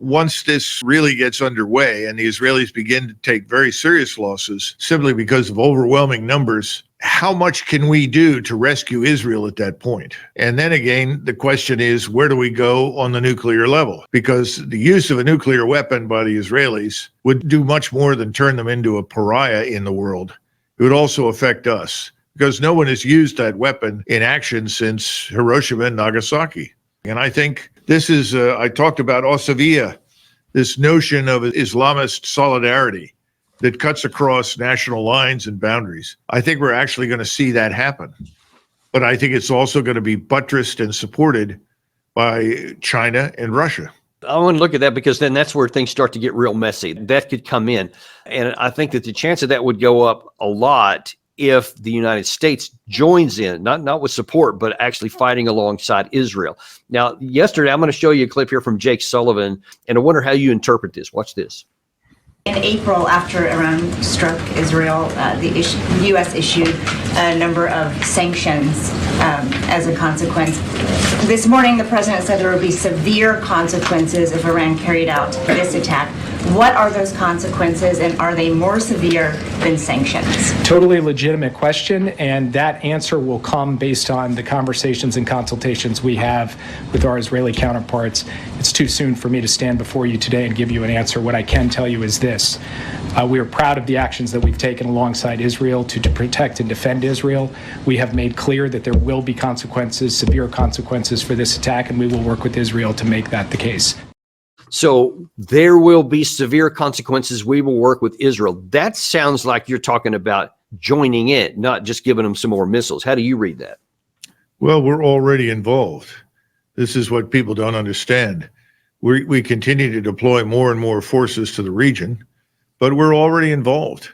Once this really gets underway and the Israelis begin to take very serious losses simply because of overwhelming numbers, how much can we do to rescue Israel at that point? And then again, the question is, where do we go on the nuclear level? Because the use of a nuclear weapon by the Israelis would do much more than turn them into a pariah in the world. It would also affect us because no one has used that weapon in action since Hiroshima and Nagasaki. And I think this is, I talked about Osavia, this notion of Islamist solidarity that cuts across national lines and boundaries. I think we're actually going to see that happen. But I think it's also going to be buttressed and supported by China and Russia. I want to look at that because then that's where things start to get real messy. That could come in. And I think that the chance of that would go up a lot if the United States joins in, not with support, but actually fighting alongside Israel. Now, yesterday, I'm going to show you a clip here from Jake Sullivan, and I wonder how you interpret this. Watch this. In April, after Iran struck Israel, the U.S. issued a number of sanctions as a consequence. This morning, the president said there would be severe consequences if Iran carried out this attack. What are those consequences, and are they more severe than sanctions? Totally legitimate question, and that answer will come based on the conversations and consultations we have with our Israeli counterparts. It's too soon for me to stand before you today and give you an answer. What I can tell you is this. We are proud of the actions that we've taken alongside Israel to protect and defend Israel. We have made clear that there will be consequences, severe consequences for this attack, and we will work with Israel to make that the case. So there will be severe consequences. We will work with Israel. That sounds like you're talking about joining in, not just giving them some more missiles. How do you read that? Well, we're already involved. This is what people don't understand. We continue to deploy more and more forces to the region, but we're already involved.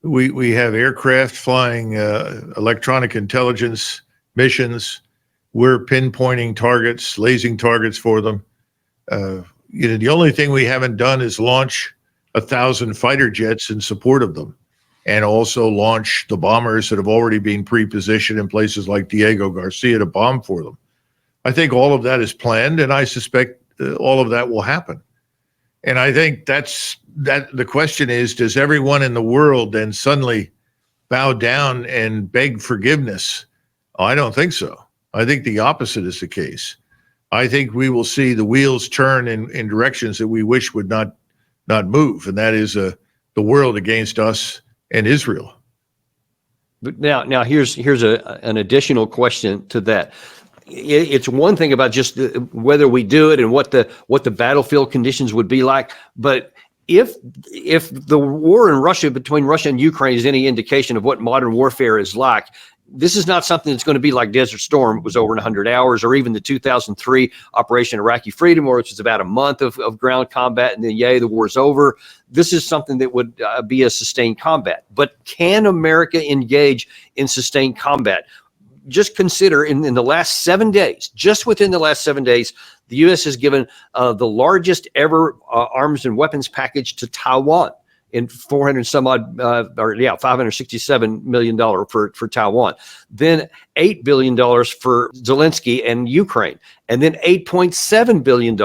We have aircraft flying electronic intelligence missions. We're pinpointing targets, lasing targets for them. The only thing we haven't done is launch 1,000 fighter jets in support of them, and also launch the bombers that have already been pre-positioned in places like Diego Garcia to bomb for them. I think all of that is planned, and I suspect all of that will happen. And I think that the question is, does everyone in the world then suddenly bow down and beg forgiveness? I don't think so. I think the opposite is the case. I think we will see the wheels turn in directions that we wish would not move, and that is the world against us and Israel. But now here's an additional question to that. It's one thing about just whether we do it and what the battlefield conditions would be like, but if the war in Russia, between Russia and Ukraine, is any indication of what modern warfare is like, this is not something that's going to be like Desert Storm. It was over in 100 hours, or even the 2003 Operation Iraqi Freedom, which was about a month of ground combat, and then yay, the war's over. This is something that would be a sustained combat. But can America engage in sustained combat? Just consider in the last 7 days, just within the last 7 days, the U.S. has given the largest ever arms and weapons package to Taiwan in $567 million for Taiwan. Then $8 billion for Zelensky and Ukraine. And then $8.7 billion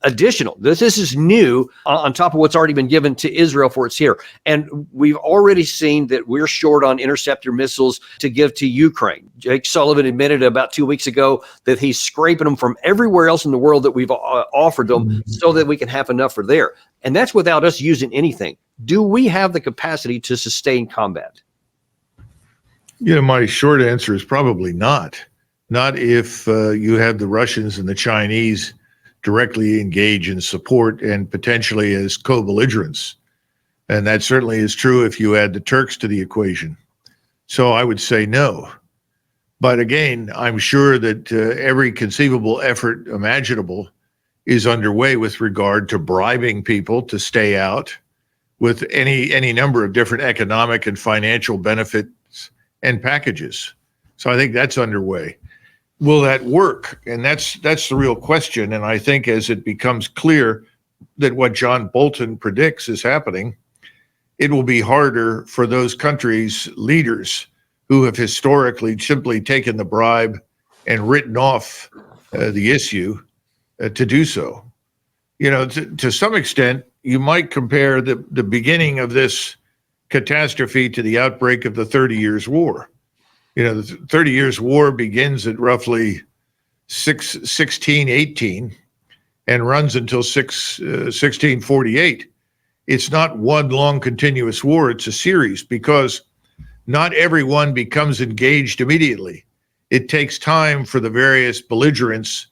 additional. This is new on top of what's already been given to Israel for its here. And we've already seen that we're short on interceptor missiles to give to Ukraine. Jake Sullivan admitted about 2 weeks ago that he's scraping them from everywhere else in the world that we've offered them so that we can have enough for there. And that's without us using anything. Do we have the capacity to sustain combat? My short answer is probably not. Not if you have the Russians and the Chinese directly engage in support and potentially as co-belligerents. And that certainly is true if you add the Turks to the equation. So I would say no. But again, I'm sure that every conceivable effort imaginable is underway with regard to bribing people to stay out, with any number of different economic and financial benefits and packages. So I think that's underway. Will that work? And that's the real question. And I think as it becomes clear that what John Bolton predicts is happening, it will be harder for those countries' leaders who have historically simply taken the bribe and written off the issue to do so. to some extent, you might compare the beginning of this catastrophe to the outbreak of the 30 Years' War. The 30 Years' War begins at roughly 1618 and runs until 1648. It's not one long continuous war, it's a series, because not everyone becomes engaged immediately. It takes time for the various belligerents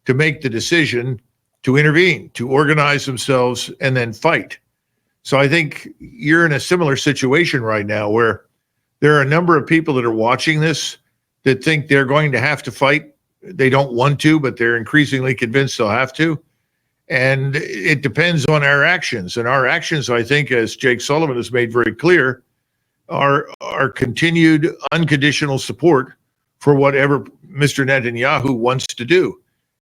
to make the decision to intervene, to organize themselves, and then fight. So I think you're in a similar situation right now where there are a number of people that are watching this that think they're going to have to fight. They don't want to, but they're increasingly convinced they'll have to. And it depends on our actions. And our actions, I think, as Jake Sullivan has made very clear, are continued unconditional support for whatever Mr. Netanyahu wants to do.